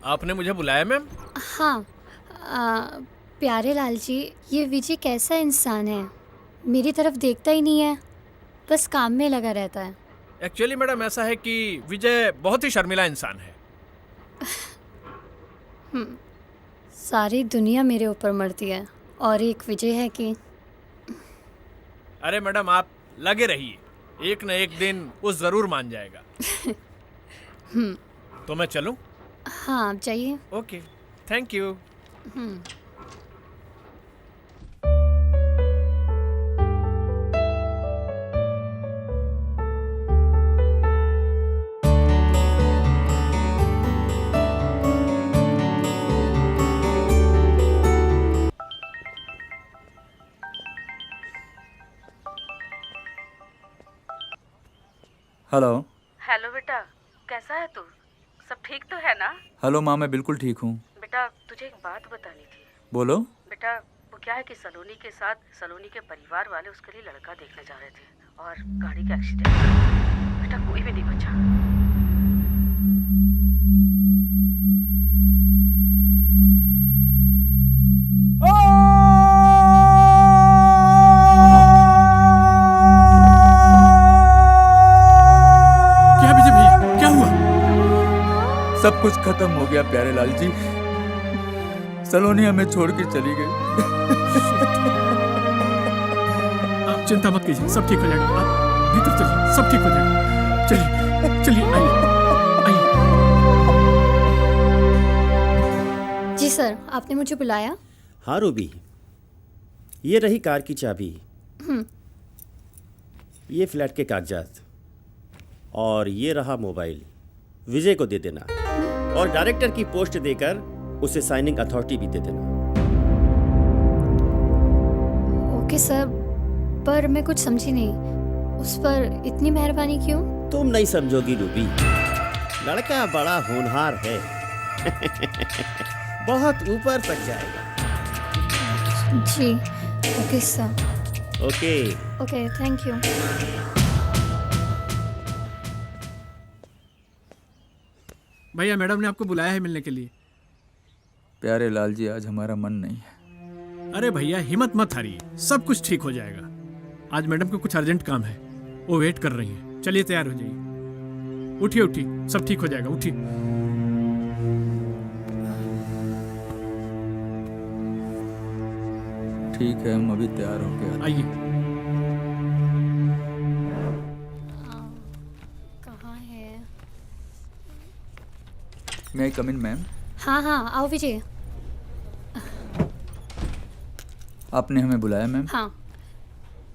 आपने मुझे बुलाया मैम? हाँ। प्यारे लाल जी, ये विजय कैसा इंसान है? मेरी तरफ देखता ही नहीं है, बस काम में लगा रहता है। एक्चुअली मैडम ऐसा है कि विजय बहुत ही शर्मिला इंसान है। सारी दुनिया मेरे ऊपर मरती है और एक विजय है कि अरे मैडम आप लगे रहिए, एक न एक दिन वो जरूर मान जाएगा। तो मैं चलूं? हाँ, आप जाइए। Okay, thank you. Hello. Hello बेटा, कैसा है तू? सब ठीक तो है ना? हेलो माँ, मैं बिल्कुल ठीक हूँ। बेटा तुझे एक बात बतानी थी। बोलो। बेटा वो क्या है कि सलोनी के साथ सलोनी के परिवार वाले उसके लिए लड़का देखने जा रहे थे और गाड़ी का एक्सीडेंट हुआ। बेटा कोई भी नहीं बचा। क्या विजय भैया, क्या हुआ? सब कुछ खत्म हो गया प्यारे लाल जी। सलोनी हमें छोड़ के चली गई। आप चिंता मत कीजिए, सब ठीक हो जाएगा। आप भीतर चलिए, सब ठीक हो जाएगा। चलिए चलिए, आइए आइए। जी सर, आपने मुझे बुलाया? हाँ रूबी, ये रही कार की चाबी, ये फ्लैट के कागजात और ये रहा मोबाइल। विजय को दे देना और डायरेक्टर की पोस्ट देकर उसे साइनिंग अथॉरिटी भी दे देना। ओके सर, पर मैं कुछ समझी नहीं, उस पर इतनी मेहरबानी क्यों? तुम नहीं समझोगी रूबी, लड़का बड़ा होनहार है। बहुत ऊपर तक जाएगा। जी okay sir. Okay. Okay, thank you. भैया मैडम ने आपको बुलाया है मिलने के लिए। प्यारे लाल जी, आज हमारा मन नहीं है। अरे भैया हिम्मत मत हारिए, सब कुछ ठीक हो जाएगा। आज मैडम को कुछ अर्जेंट काम है, वो वेट कर रही हैं। चलिए तैयार हो जाइए। उठिए उठिए, सब ठीक हो जाएगा, उठिए। ठीक है, हम अभी तैयार हो गए। आइए। कहाँ है? मे आई कम इन मैम? हाँ हाँ, आओ विजय। आपने हमें बुलाया मैम? हाँ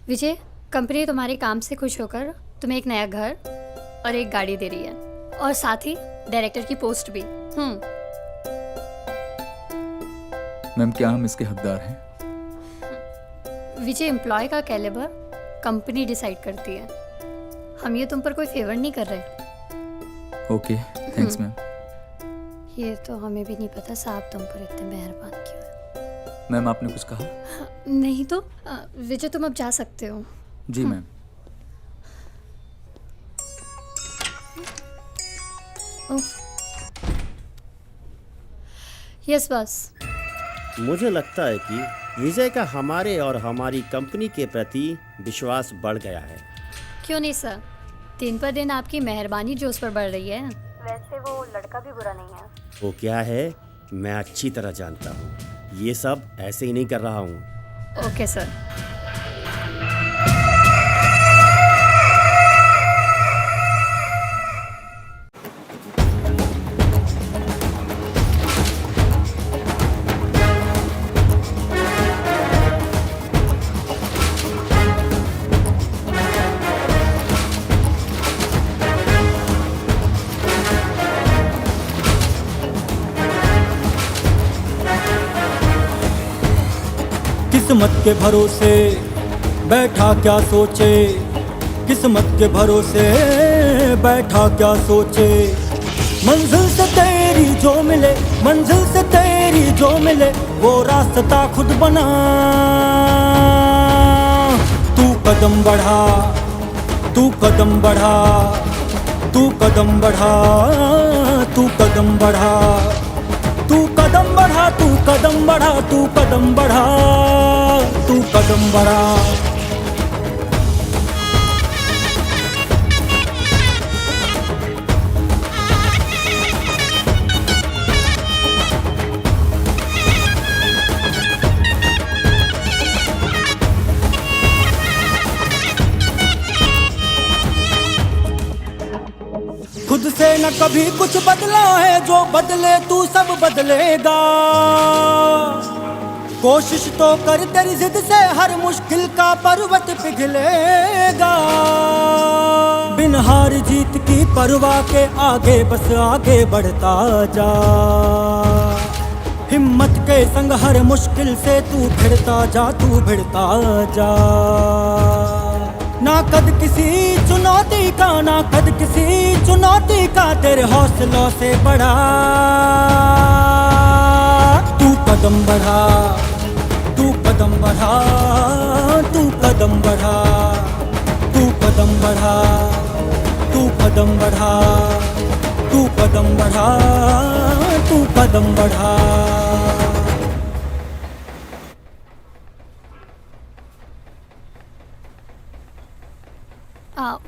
विजय, कंपनी तुम्हारे काम से खुश होकर तुम्हें एक नया घर और एक गाड़ी दे रही है, और साथ ही डायरेक्टर की पोस्ट भी। मैम, क्या हम इसके हकदार हैं? विजय, एम्प्लॉय का कैलिबर कंपनी डिसाइड करती है, हम ये तुम पर कोई फेवर नहीं कर रहे। Okay, thanks ma'am. ये तो हमें भी नहीं पता साहब तुम पर इतने मेहरबान क्यों है। मैम, आपने कुछ कहा? नहीं तो विजय, तुम अब जा सकते हो। जी मैम। यस बस। मुझे लगता है कि विजय का हमारे और हमारी कंपनी के प्रति विश्वास बढ़ गया है। क्यों नहीं सर, दिन पर दिन आपकी मेहरबानी जो उस पर बढ़ रही है। वैसे वो लड़का भी बुरा नहीं है। वो क्या है मैं अच्छी तरह जानता हूँ, ये सब ऐसे ही नहीं कर रहा हूँ। Okay sir. किस्मत के भरोसे बैठा क्या सोचे, किस्मत के भरोसे बैठा क्या सोचे, मंजिल से तेरी तेरी जो मिले, मंजिल से तेरी जो मिले, वो रास्ता खुद बना। तू कदम बढ़ा, तू कदम बढ़ा, तू कदम बढ़ा, तू कदम बढ़ा, तू कदम बढ़ा, तू कदम बढ़ा, तू कदम बढ़ा, तू कदम बढ़ा। खुद से न कभी कुछ बदला है, जो बदले तू सब बदलेगा। कोशिश तो कर, तेरी जिद से हर मुश्किल का पर्वत पिघलेगा। बिन हार जीत की परवाह के आगे बस आगे बढ़ता जा। हिम्मत के संग हर मुश्किल से तू भिड़ता जा, तू भिड़ता जा। ना कद किसी चुनौती का, ना कद किसी चुनौती का तेरे हौसलों से बढ़ा। तू कदम बढ़ा, तू कदम बढ़ा, तू कदम बढ़ा, तू कदम बढ़ा, तू कदम बढ़ा, तू कदम बढ़ा, तू कदम बढ़ा।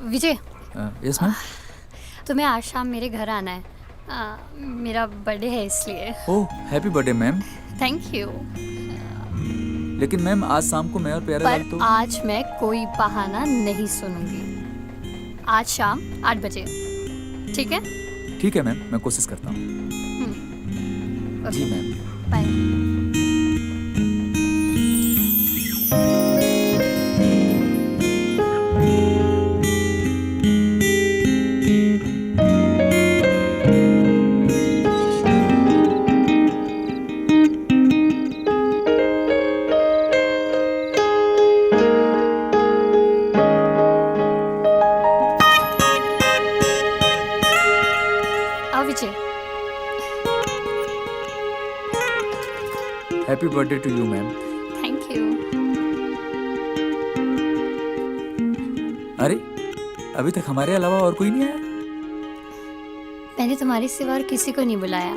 विजय, यस मैम। तुम्हें आज शाम मेरे घर आना है। मेरा बर्थडे है इसलिए। ओह happy birthday ma'am. Thank you. लेकिन मैम आज शाम को मैं और प्यारेलाल पर तो आज मैं कोई बहाना नहीं सुनूंगी। आज शाम 8 बजे, ठीक है? ठीक है मैम, मैं कोशिश करता हूँ। जी ma'am. Bye. Happy birthday to you ma'am. Thank you. अरे अभी तक हमारे अलावा और कोई नहीं आया? मैंने तुम्हारे सिवा और किसी को नहीं बुलाया।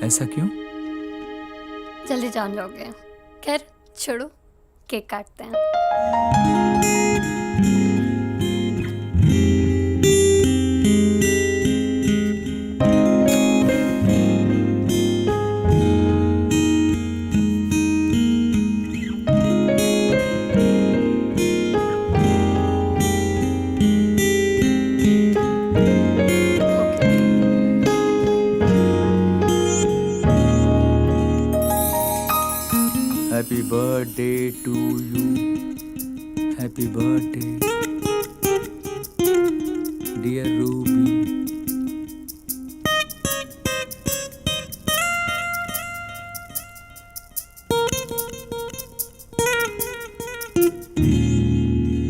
ऐसा क्यों? जल्दी जान लोगे। खैर छोड़ो, केक काटते हैं। Happy birthday to you, happy birthday dear Ruby.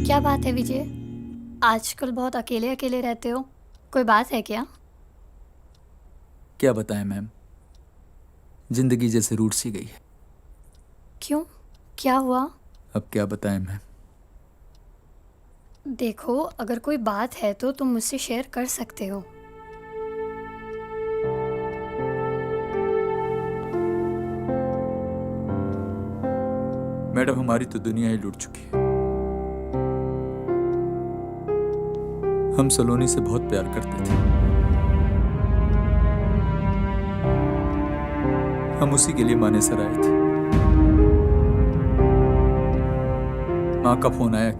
क्या बात है विजय, आजकल बहुत अकेले अकेले रहते हो, कोई बात है क्या? क्या बताएं मैम, जिंदगी जैसे रूठ सी गई है। क्यों, क्या हुआ? अब क्या बताएं मैम। देखो, अगर कोई बात है तो तुम मुझसे शेयर कर सकते हो। मैडम हमारी तो दुनिया ही लूट चुकी है। हम सलोनी से बहुत प्यार करते थे। हम उसी के लिए मानेसर आए थे। माँ का फोन आया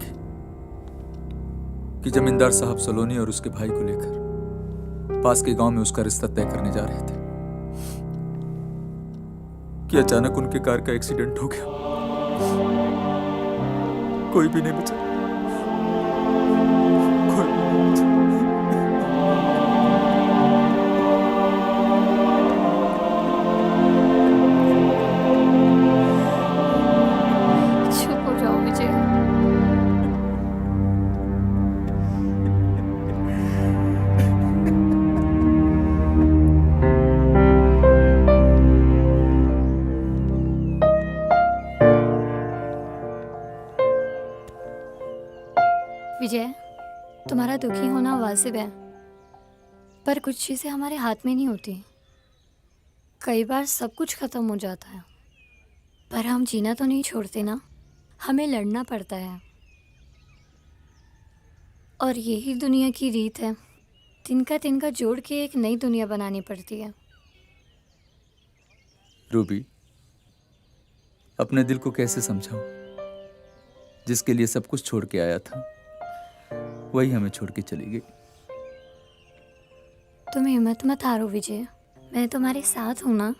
कि जमींदार साहब सलोनी और उसके भाई को लेकर पास के गांव में उसका रिश्ता तय करने जा रहे थे कि अचानक उनके कार का एक्सीडेंट हो गया। कोई भी नहीं बचा, कोई भी नहीं बचा। चुप हो जाओ विजय। विजय, तुम्हारा दुखी होना वाजिब है, पर कुछ चीज़ें हमारे हाथ में नहीं होती। कई बार सब कुछ ख़त्म हो जाता है, पर हम जीना तो नहीं छोड़ते ना, हमें लड़ना पड़ता है। और यही दुनिया की रीत है, तिनका जोड़ के एक नई दुनिया बनानी पड़ती है। रूबी, अपने दिल को कैसे समझाऊं? जिसके लिए सब कुछ छोड़ के आया था, वही हमें छोड़ के चली गई। तुम हिम्मत मत हारो विजय, मैं तुम्हारे साथ हूं ना।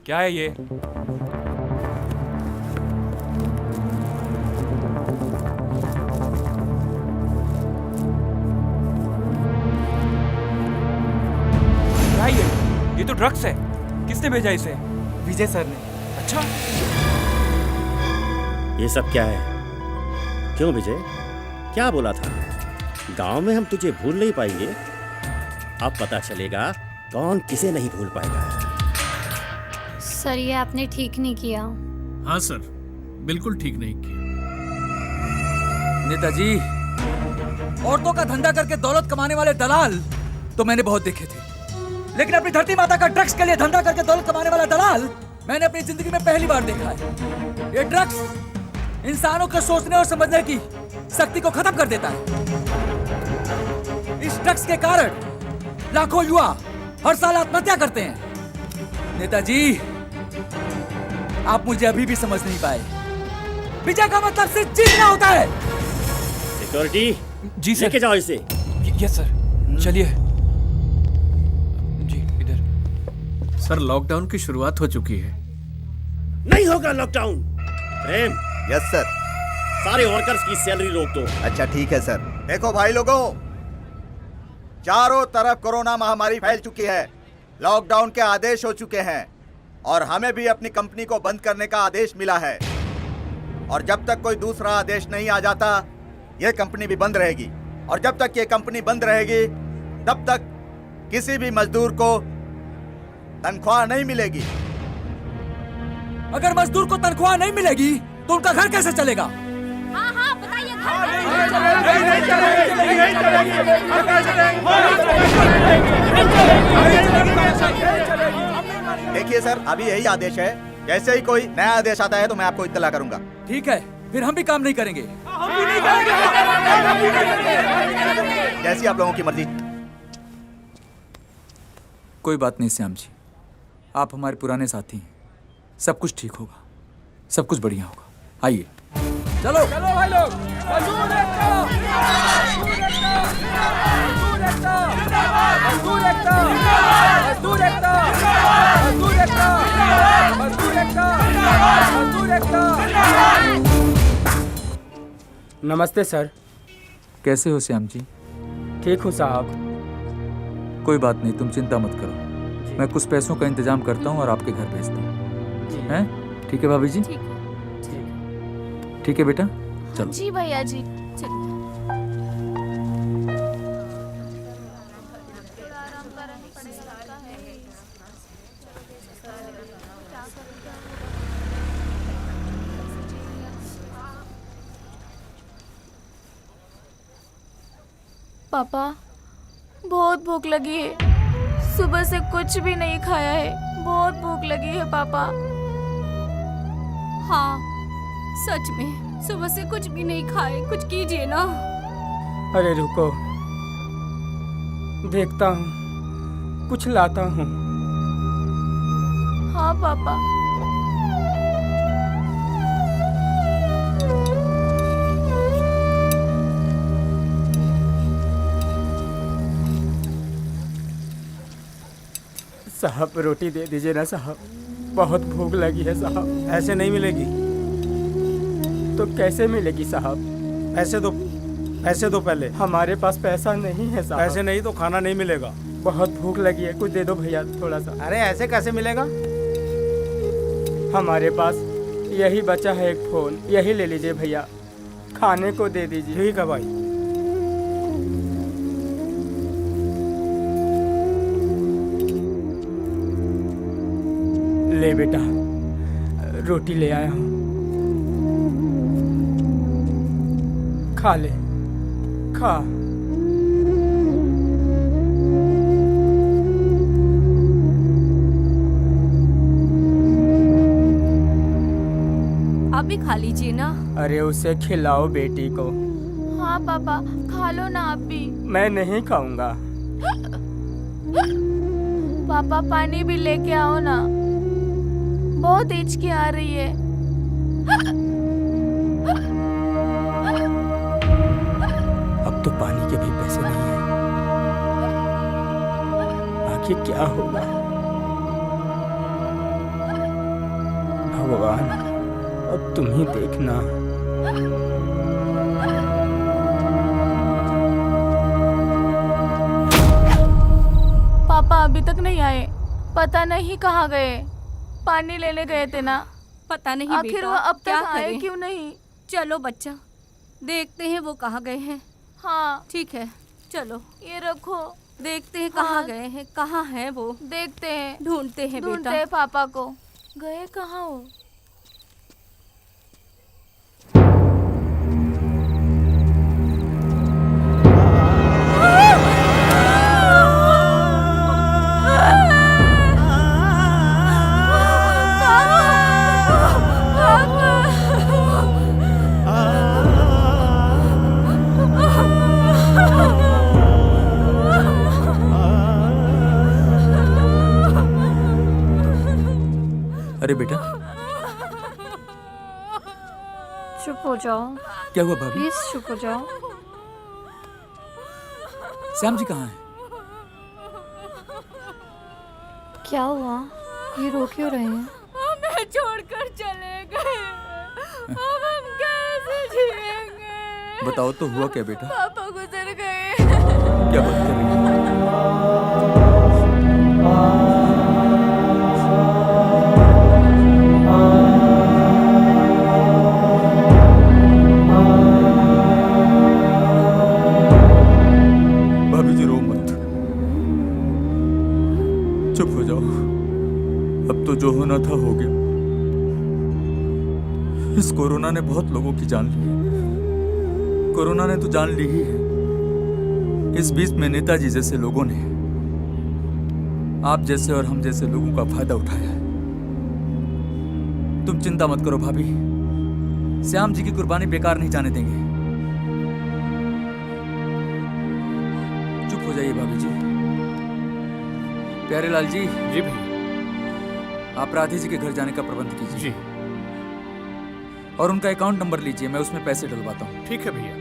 क्या है ये? क्या है ये? ये तो ड्रग्स है। किसने भेजा इसे? विजय सर ने। अच्छा, ये सब क्या है? क्यों विजय, क्या बोला था? गांव में हम तुझे भूल नहीं पाएंगे। अब पता चलेगा कौन किसे नहीं भूल पाएगा। सर, ये आपने ठीक नहीं किया। हाँ सर, बिल्कुल ठीक नहीं किया। नेताजी, औरतों का धंधा करके दौलत कमाने वाले दलाल तो मैंने बहुत देखे थे, लेकिन अपनी धरती माता का ड्रग्स के लिए धंधा करके दौलत कमाने वाला दलाल मैंने अपनी जिंदगी में पहली बार देखा है। ये ड्रग्स इंसानों के सोचने और समझने की शक्ति को खत्म कर देता है। इस ड्रग्स के कारण लाखों युवा हर साल आत्महत्या करते हैं। नेताजी, आप मुझे अभी भी समझ नहीं पाए। विजय का मतलब सिर्फ जीतना होता है। सिक्योरिटी, जी सर। लेके जाओ इसे। यस सर, चलिए। जी, इधर। सर, लॉकडाउन की शुरुआत हो चुकी है। नहीं होगा लॉकडाउन। प्रेम, यस सर। सारे वर्कर्स की सैलरी रोक दो। अच्छा ठीक है सर। देखो भाई लोगों, चारों तरफ कोरोना महामारी फैल चुकी है, लॉकडाउन के आदेश हो चुके हैं और हमें भी अपनी कंपनी को बंद करने का आदेश मिला है। और जब तक कोई दूसरा आदेश नहीं आ जाता, यह कंपनी भी बंद रहेगी। और जब तक ये कंपनी बंद रहेगी, तब तक किसी भी मजदूर को तनख्वाह नहीं मिलेगी। अगर मजदूर को तनख्वाह नहीं मिलेगी तो उनका घर कैसे चलेगा? हाँ, बताइए। देखिए सर, अभी यही आदेश है। जैसे ही कोई नया आदेश आता है तो मैं आपको इत्तला करूंगा। ठीक है, फिर हम भी काम नहीं करेंगे। जैसी आप लोगों की मर्जी। कोई बात नहीं श्याम जी, आप हमारे पुराने साथी हैं। सब कुछ ठीक होगा, सब कुछ बढ़िया होगा। आइए, चलो चलो भाई लोग। मजदूर एकता! मजदूर एकता! मजदूर एकता! मजदूर एकता! मजदूर एकता! मजदूर एकता! मजदूर एकता! नमस्ते सर। कैसे हो श्याम जी? ठीक हूँ साहब। कोई बात नहीं, तुम चिंता मत करो। मैं कुछ पैसों का इंतजाम करता हूँ और आपके घर भेजता हूँ। हैं? ठीक है भाभी जी? ठीक है बेटा, चलो। जी भैया जी, चलिए। पापा, बहुत भूख लगी है। सुबह से कुछ भी नहीं खाया है। बहुत भूख लगी है पापा। हाँ, सच में सुबह से कुछ भी नहीं खाए। कुछ कीजिए ना। अरे रुको, देखता हूँ, कुछ लाता हूँ। हाँ पापा। साहब, रोटी दे दीजिए ना साहब, बहुत भूख लगी है साहब। ऐसे नहीं मिलेगी। तो कैसे मिलेगी साहब? पैसे दो पहले। हमारे पास पैसा नहीं है साहब। पैसे नहीं तो खाना नहीं मिलेगा। बहुत भूख लगी है, कुछ दे दो भैया थोड़ा सा। अरे ऐसे कैसे मिलेगा? हमारे पास यही बचा है एक फोन, यही ले लीजिए भैया, खाने को दे दीजिए। ठीक है भाई। ले बेटा, रोटी ले आया हूँ, खा ले, खा। आप भी खा लीजिए ना। अरे उसे खिलाओ बेटी को। हाँ पापा, खा लो ना आप भी। मैं नहीं खाऊंगा। पापा पानी भी लेके आओ ना, बहुत हिचकी आ रही है। अब तो पानी के भी पैसे नहीं हैं। आखिर क्या होगा? भगवान, अब तुम ही देखना। पापा अभी तक नहीं आए, पता नहीं कहाँ गए। पानी लेने गए थे ना। पता नहीं आखिर बेटा, वो अब क्या तक आए करें? क्यों नहीं? चलो बच्चा, देखते हैं वो कहाँ गए हैं। हाँ ठीक है, चलो ये रखो। देखते हैं कहाँ हाँ। गए हैं, कहाँ है वो। देखते हैं, ढूंढते हैं ढूंढते बेटा। हैं पापा को। गए कहाँ हो? अरे बेटा, चुप हो जाओ क्या हुआ भाभी? प्लीज, चुप हो जाओ। श्याम जी कहाँ हैं? क्या हुआ? ये रो क्यों रहे हैं? हमें छोड़कर चले गए, अब हम कैसे जिएंगे? बताओ तो हुआ क्या बेटा? पापा गुजर गए। क्या बात कर रही है? भाभी जी रो मत, चुप हो जाओ। अब तो जो होना था हो गया। इस कोरोना ने बहुत लोगों की जान ली है। कोरोना ने तो जान ली ही है। इस बीच में नेताजी जैसे लोगों ने आप जैसे और हम जैसे लोगों का फायदा उठाया है। तुम चिंता मत करो भाभी, श्याम जी की कुर्बानी बेकार नहीं जाने देंगे। चुप हो जाइए भाभी जी। प्यारेलाल जी। जी भैया। आप राधे जी के घर जाने का प्रबंध कीजिए। जी। और उनका अकाउंट नंबर लीजिए, मैं उसमें पैसे डलवाता हूँ। ठीक है भैया।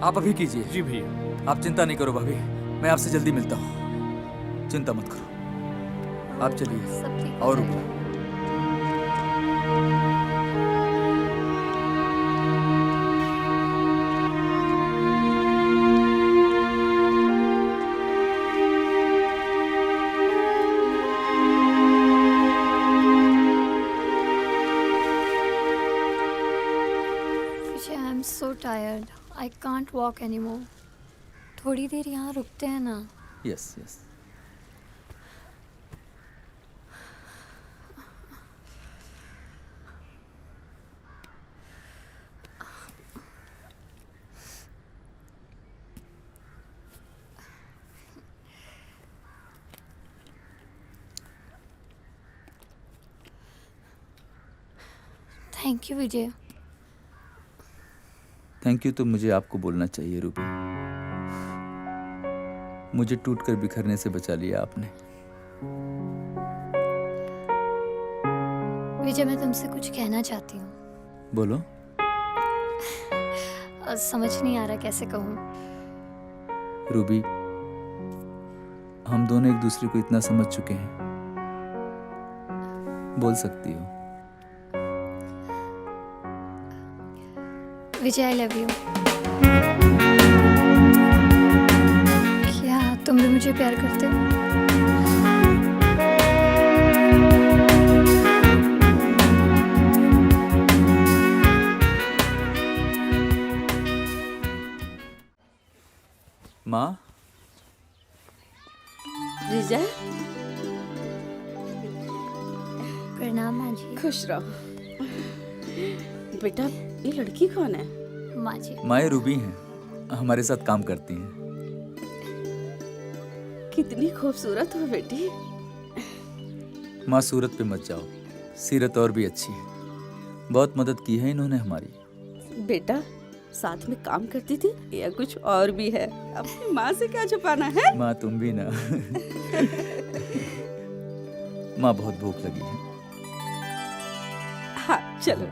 आप अभी कीजिए। जी भैया। आप चिंता नहीं करो भाभी, मैं आपसे जल्दी मिलता हूँ। चिंता मत करो, आप चलिए। सब ठीक हो और जाएगा। Vijay, I am so tired, I can't walk any more. थोड़ी देर यहाँ रुकते हैं ना? Yes yes. Thank you Vijay. Thank you तो मुझे आपको बोलना चाहिए रूबी। मुझे टूटकर बिखरने से बचा लिया आपने। विजय, मैं तुमसे कुछ कहना चाहती हूँ। बोलो। समझ नहीं आ रहा कैसे कहूँ। रूबी, हम दोनों एक दूसरे को इतना समझ चुके हैं, बोल सकती हो। विजय, आई लव यू। क्या तुम भी मुझे प्यार करते हो? माँ। विजय, प्रणाम माँ जी। खुश रहो। बेटा ये लड़की कौन है? माँ जी। माँ रूबी हैं, हमारे साथ काम करती हैं। कितनी खूबसूरत हो बेटी। माँ सूरत पे मत जाओ, सीरत और भी अच्छी है। बहुत मदद की है इन्होंने हमारी। बेटा साथ में काम करती थी या कुछ और भी है? अपनी माँ से क्या छुपाना है? माँ तुम भी ना। माँ बहुत भूख लगी है। हाँ चलो।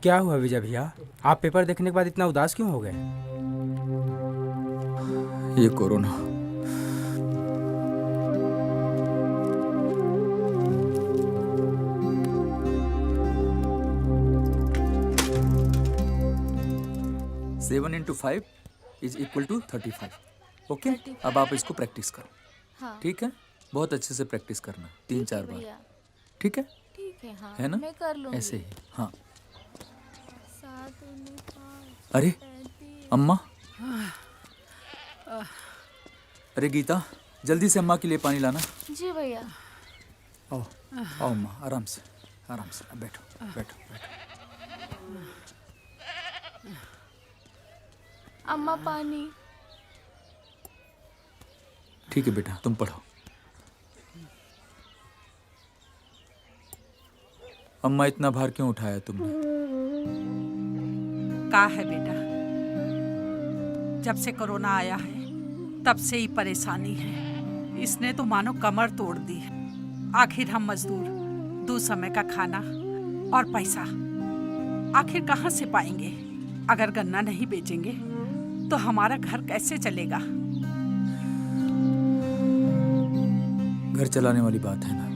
क्या हुआ विजय भैया, आप पेपर देखने के बाद इतना उदास क्यों हो गए? ये corona. Seven into 5 is equal to 35। Okay, अब आप इसको प्रैक्टिस करो। हाँ। ठीक है, बहुत अच्छे से प्रैक्टिस करना, 3-4 बार। ठीक है? ठीक है। हाँ है ना? मैं कर लूंगी। ऐसे ही। हाँ। 7 दूनी 5 अरे 35। अम्मा, अरे गीता, जल्दी से अम्मा के लिए पानी लाना। जी भैया। आओ आओ अम्मा, आराम से आराम से। अब बैठो बैठो बैठो। अम्मा पानी। ठीक है बेटा, तुम पढ़ो। अम्मा, इतना भार क्यों उठाया तुमने? का है बेटा, जब से कोरोना आया है तब से ही परेशानी है। इसने तो मानो कमर तोड़ दी है। आखिर हम मजदूर 2 समय का खाना और पैसा आखिर कहाँ से पाएंगे? अगर गन्ना नहीं बेचेंगे तो हमारा घर कैसे चलेगा? घर चलाने वाली बात है ना,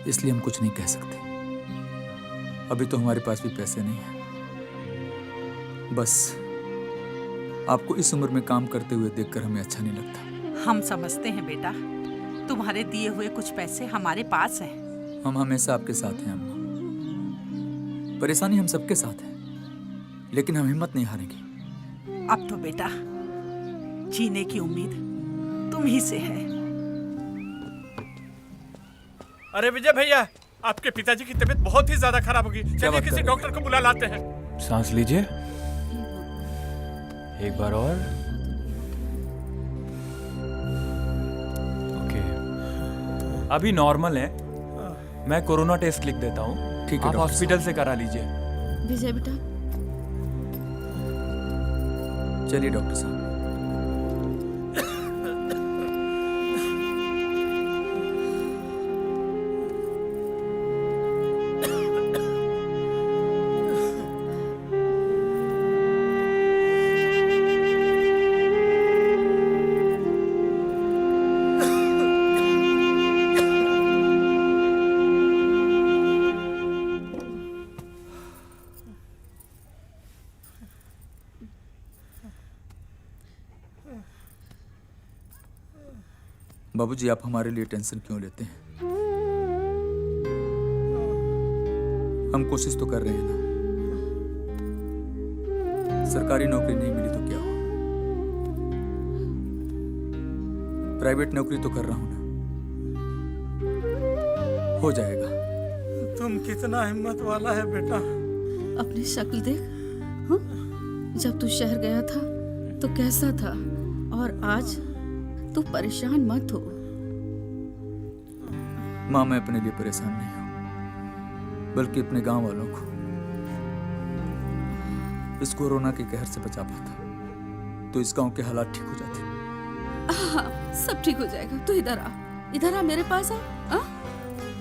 इसलिए हम कुछ नहीं कह सकते। अभी तो हमारे पास भी पैसे नहीं हैं। बस आपको इस उम्र में काम करते हुए देखकर हमें अच्छा नहीं लगता। हम समझते हैं बेटा, तुम्हारे दिए हुए कुछ पैसे हमारे पास हैं। हम हमेशा आपके साथ हैं अम्मा। परेशानी हम सबके साथ है, लेकिन हम हिम्मत नहीं हारेंगे। अब तो बेटा जीने की उम्मीद तुम ही से है। अरे विजय भैया, आपके पिताजी की तबीयत बहुत ही ज्यादा खराब होगी। चलिए किसी डॉक्टर को बुला लाते हैं। सांस लीजिए, एक बार और। ओके, अभी नॉर्मल है। मैं कोरोना टेस्ट लिख देता हूँ। ठीक है, आप हॉस्पिटल से करा लीजिए। विजय बेटा। चलिए डॉक्टर साहब। बाबूजी, आप हमारे लिए टेंशन क्यों लेते हैं? हम कोशिश तो कर रहे हैं ना। सरकारी नौकरी नहीं मिली तो क्या हुआ? प्राइवेट नौकरी तो कर रहा हूं ना, हो जाएगा। तुम कितना हिम्मत वाला है बेटा। अपनी शक्ल देख। हाँ? जब तू शहर गया था तो कैसा था, और आज तू परेशान मत हो। माँ, मैं अपने लिए परेशान नहीं हूँ, बल्कि अपने गांव वालों को इस कोरोना के कहर से बचा पाता तो इस गांव के हालात ठीक हो जाते। हाँ, सब ठीक हो जाएगा। तू इधर आ, इधर आ, मेरे पास आ।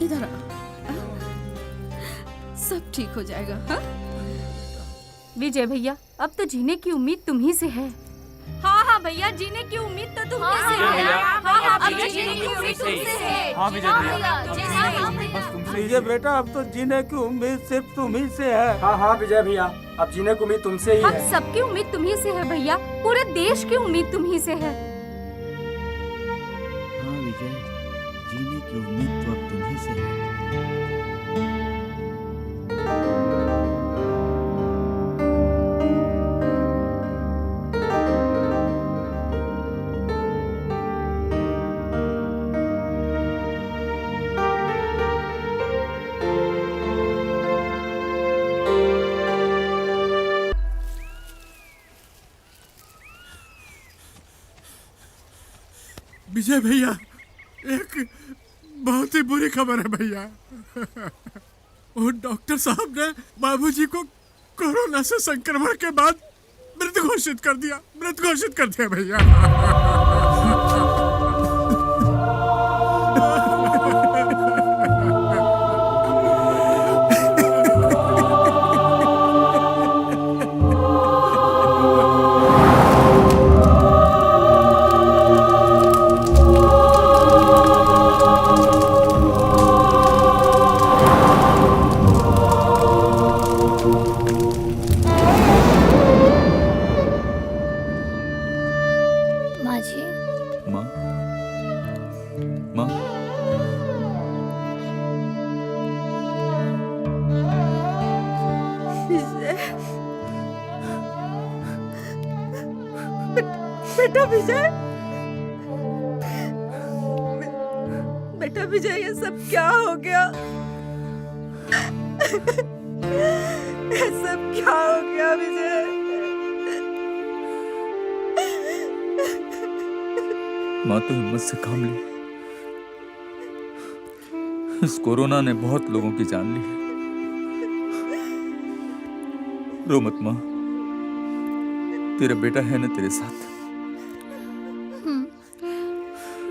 इधर आ। सब ठीक हो जाएगा। हाँ? विजय भैया, अब तो जीने की उम्मीद तुम ही से है। हाँ हाँ भैया, जीने की उम्मीद तो तुम ही से है। हाँ, अब जीने की उम्मीद तुमसे है। हाँ विजय भैया, विजय बेटा, अब तो जीने की उम्मीद सिर्फ तुम ही से है। हाँ हाँ विजय भैया, अब जीने की उम्मीद तुमसे ही हम है। सबकी उम्मीद तुम ही से है भैया, पूरे देश की उम्मीद तुम ही से है। हाँ विजय, जीने की उम्मीद तो अब तुम ही से है। विजय भैया, एक बहुत ही बुरी खबर है भैया। वो डॉक्टर साहब ने बाबूजी को कोरोना से संक्रमण के बाद मृत घोषित कर दिया भैया। माँ जी, माँ, माँ, बेटा विजय, बेटा विजय, ये सब क्या हो गया? ये सब क्या हो गया विजय? माँ तो हिम्मत से काम ली। इस कोरोना ने बहुत लोगों की जान ली है। रो मत माँ, तेरा बेटा है ना तेरे साथ।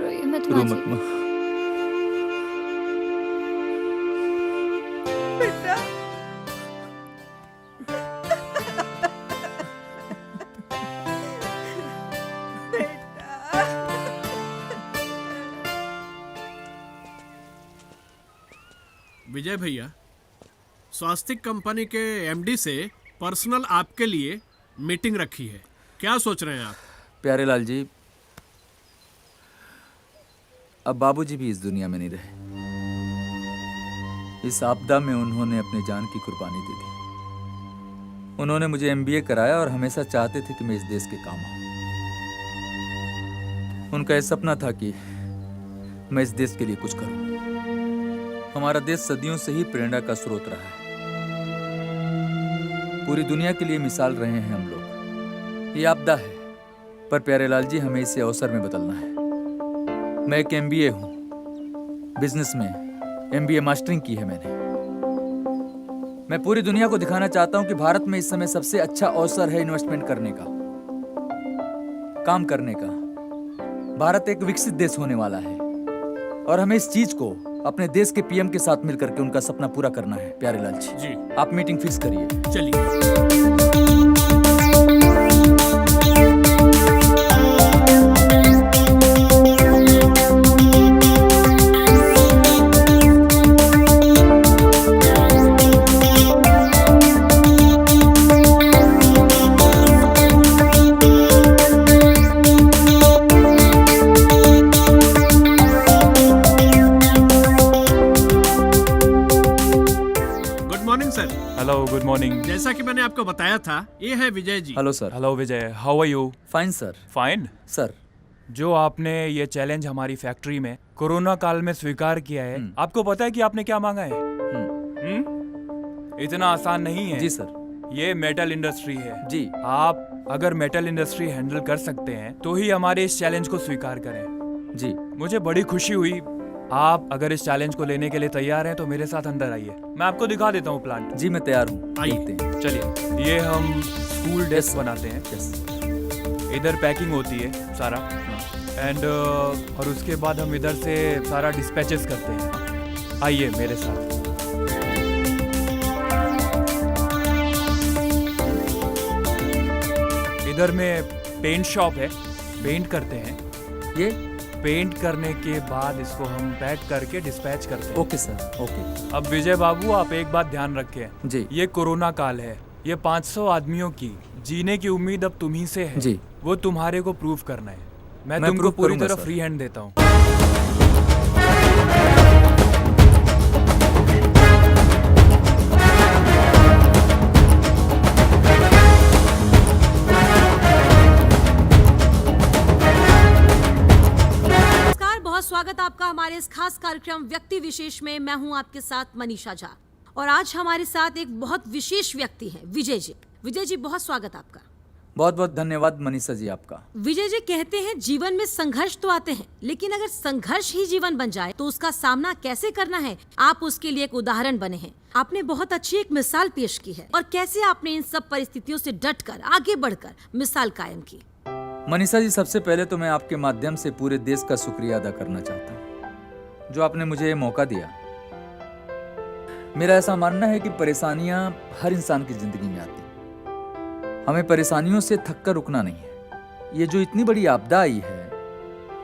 रोइए मत रो माँ जी। मत माँ। बेटा, विजय भैया, स्वास्तिक कंपनी के एमडी से पर्सनल आपके लिए मीटिंग रखी है। क्या सोच रहे हैं आप? प्यारे लाल जी, अब बाबूजी भी इस दुनिया में नहीं रहे। इस आपदा में उन्होंने अपनी जान की कुर्बानी दे दी। उन्होंने मुझे एमबीए कराया और हमेशा चाहते थे कि मैं इस देश के काम आऊं। उनका यह सपना था कि मैं इस देश के लिए कुछ करूं। हमारा देश सदियों से ही प्रेरणा का स्रोत रहा है। पूरी दुनिया के लिए मिसाल रहे हैं हम लोग। ये आपदा है, पर प्यारे लाल जी, हमें इसे अवसर में बदलना है। मैं एक एमबीए हूं, बिजनेस में एमबीए मास्टरिंग की है मैंने। मैं पूरी दुनिया को दिखाना चाहता हूं कि भारत में इस समय सबसे अच्छा अवसर है इन्वेस्टमेंट करने का, काम करने का। भारत एक विकसित देश होने वाला है और हमें इस चीज को अपने देश के पीएम के साथ मिलकर के उनका सपना पूरा करना है। प्यारे लाल जी, आप मीटिंग फिक्स करिए। चलिए। Hello, good morning. जैसा कि मैंने आपको बताया था, ये है Vijay ji. Hello sir. Hello Vijay, how are you? Fine sir. Fine sir. जो आपने ये चैलेंज हमारी फैक्ट्री में कोरोना काल में स्वीकार किया है, आपको पता है कि आपने क्या मांगा है? इतना आसान नहीं है। जी सर। ये मेटल इंडस्ट्री है जी। आप अगर मेटल इंडस्ट्री हैंडल कर सकते हैं तो ही हमारे इस चैलेंज को स्वीकार करें। जी। मुझे बड़ी खुशी हुई। आप अगर इस चैलेंज को लेने के लिए तैयार हैं तो मेरे साथ अंदर आइए, मैं आपको दिखा देता हूँ प्लांट। जी मैं तैयार हूँ। आइए। चलिए, ये हम स्कूल डेस्क बनाते हैं। इधर पैकिंग होती है सारा, एंड और उसके बाद हम इधर से सारा डिस्पैचेस करते हैं। आइए मेरे साथ। इधर में पेंट शॉप है, पेंट करते हैं। ये पेंट करने के बाद इसको हम पैक करके डिस्पैच करते हैं। Okay sir, okay. अब विजय बाबू, आप एक बात ध्यान रखें जी। ये कोरोना काल है, ये 500 आदमियों की जीने की उम्मीद अब तुम्ही से है जी। वो तुम्हारे को प्रूव करना है। मैं तुमको प्रूव पूरी करूंगा तरह सर। फ्री हैंड देता हूँ। स्वागत आपका हमारे इस खास कार्यक्रम व्यक्ति विशेष में। मैं हूं आपके साथ मनीषा झा और आज हमारे साथ एक बहुत विशेष व्यक्ति हैं, विजय जी। विजय जी, बहुत स्वागत आपका। बहुत बहुत धन्यवाद मनीषा जी आपका। विजय जी कहते हैं जीवन में संघर्ष तो आते हैं, लेकिन अगर संघर्ष ही जीवन बन जाए तो उसका सामना कैसे करना है, आप उसके लिए एक उदाहरण बने हैं। आपने बहुत अच्छी एक मिसाल पेश की है और कैसे आपने इन सब परिस्थितियों से डटकर आगे बढ़कर मिसाल कायम की। मनीषा जी, सबसे पहले तो मैं आपके माध्यम से पूरे देश का शुक्रिया अदा करना चाहता हूँ जो आपने मुझे ये मौका दिया। मेरा ऐसा मानना है कि परेशानियां हर इंसान की जिंदगी में आती, हमें परेशानियों से थक कर रुकना नहीं है। ये जो इतनी बड़ी आपदा आई है,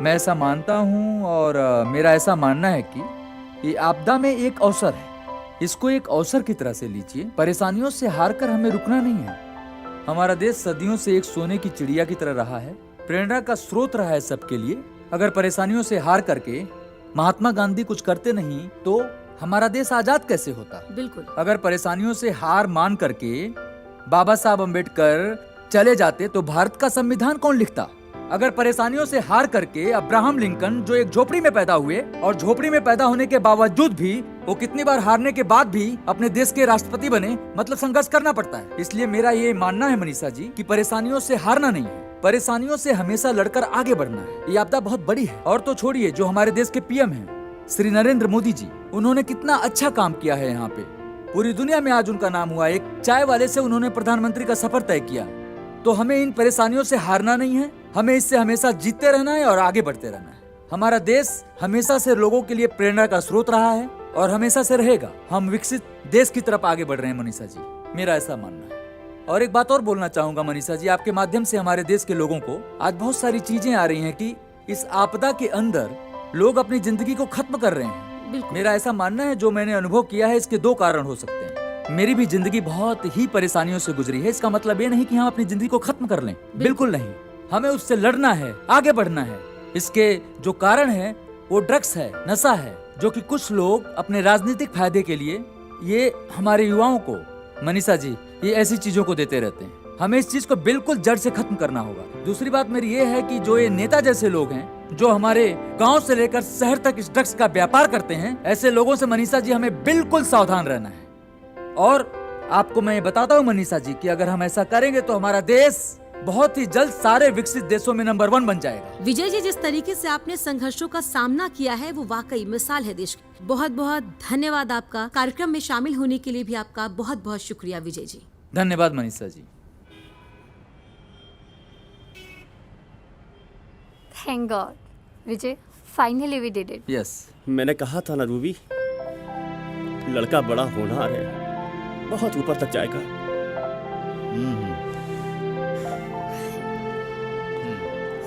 मैं ऐसा मानता हूँ और मेरा ऐसा मानना है कि ये आपदा में एक अवसर है, इसको एक अवसर की तरह से लीजिए। परेशानियों से हार कर हमें रुकना नहीं है। हमारा देश सदियों से एक सोने की चिड़िया की तरह रहा है, प्रेरणा का स्रोत रहा है सबके लिए। अगर परेशानियों से हार करके महात्मा गांधी कुछ करते नहीं तो हमारा देश आजाद कैसे होता। बिल्कुल। अगर परेशानियों से हार मान करके बाबा साहब अम्बेडकर चले जाते तो भारत का संविधान कौन लिखता। अगर परेशानियों से हार करके अब्राहम लिंकन जो एक झोपड़ी में पैदा हुए और झोपड़ी में पैदा होने के बावजूद भी वो कितनी बार हारने के बाद भी अपने देश के राष्ट्रपति बने, मतलब संघर्ष करना पड़ता है। इसलिए मेरा ये मानना है मनीषा जी कि परेशानियों से हारना नहीं है, परेशानियों से हमेशा लड़कर आगे बढ़ना है। ये आपदा बहुत बड़ी है। और तो छोड़िए, जो हमारे देश के पीएम हैं श्री नरेंद्र मोदी जी, उन्होंने कितना अच्छा काम किया है। यहाँ पे पूरी दुनिया में आज उनका नाम हुआ। एक चाय वाले से उन्होंने प्रधानमंत्री का सफर तय किया। तो हमें इन परेशानियों से हारना नहीं है, हमें इससे हमेशा जीतते रहना है और आगे बढ़ते रहना है। हमारा देश हमेशा से लोगों के लिए प्रेरणा का स्रोत रहा है और हमेशा से रहेगा। हम विकसित देश की तरफ आगे बढ़ रहे हैं मनीषा जी, मेरा ऐसा मानना है। और एक बात और बोलना चाहूंगा मनीषा जी, आपके माध्यम से हमारे देश के लोगों को आज बहुत सारी चीजें आ रही हैं कि इस आपदा के अंदर लोग अपनी जिंदगी को खत्म कर रहे हैं। मेरा ऐसा मानना है, जो मैंने अनुभव किया है, इसके दो कारण हो सकते हैं। मेरी भी जिंदगी बहुत ही परेशानियों से गुजरी है। इसका मतलब ये नहीं कि हम अपनी जिंदगी को खत्म कर लें, बिल्कुल नहीं। हमें उससे लड़ना है, आगे बढ़ना है। इसके जो कारण है वो ड्रग्स है, नशा है, जो कि कुछ लोग अपने राजनीतिक फायदे के लिए ये हमारे युवाओं को, मनीषा जी, ये ऐसी चीजों को देते रहते हैं। हमें इस चीज को बिल्कुल जड़ से खत्म करना होगा। दूसरी बात मेरी ये है कि जो ये नेता जैसे लोग हैं, जो हमारे गांव से लेकर शहर तक इस ड्रग्स का व्यापार करते हैं, ऐसे लोगों से मनीषा जी हमें बिल्कुल सावधान रहना है। और आपको मैं बताता हूँ मनीषा जी कि अगर हम ऐसा करेंगे तो हमारा देश बहुत ही जल्द सारे विकसित देशों में नंबर 1 बन जाएगा। विजय जी, जिस तरीके से आपने संघर्षों का सामना किया है वो वाकई मिसाल है देश की। बहुत बहुत धन्यवाद आपका। कार्यक्रम में शामिल होने के लिए भी आपका बहुत बहुत शुक्रिया विजय जी। धन्यवाद Manisha ji. Thank God Vijay, finally we did it. Yes, मैंने कहा था ना रूबी, लड़का बड़ा होनहार है, बहुत ऊपर तक जाएगा।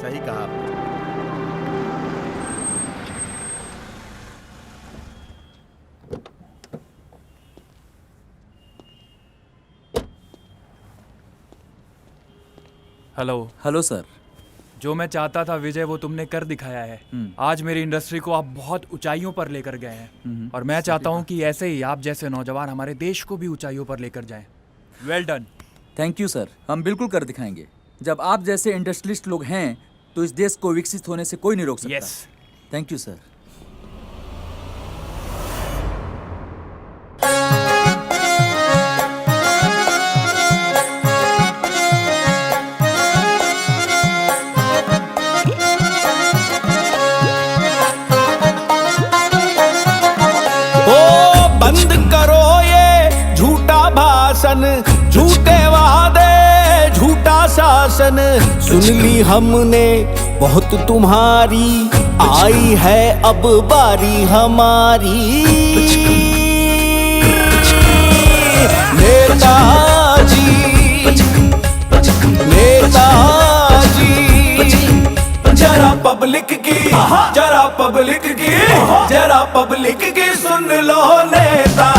सही कहा आपने। Hello sir. जो मैं चाहता था विजय, वो तुमने कर दिखाया है। आज मेरी इंडस्ट्री को आप बहुत ऊंचाइयों पर लेकर गए हैं और मैं चाहता हूं कि ऐसे ही आप जैसे नौजवान हमारे देश को भी ऊंचाइयों पर लेकर जाएं। Well done. Thank you sir, हम बिल्कुल कर दिखाएंगे। जब आप जैसे इंडस्ट्रियलिस्ट लोग हैं तो इस देश को विकसित होने से कोई नहीं रोक सकता। यस। Thank you sir. बंद करो ये झूठा भाषण, झूठे वादे, झूठा शासन। सुन ली हमने बहुत तुम्हारी, आई है अब बारी हमारी। नेताजी, नेताजी, जरा पब्लिक की, जरा पब्लिक की, जरा पब्लिक की सुन लो नेता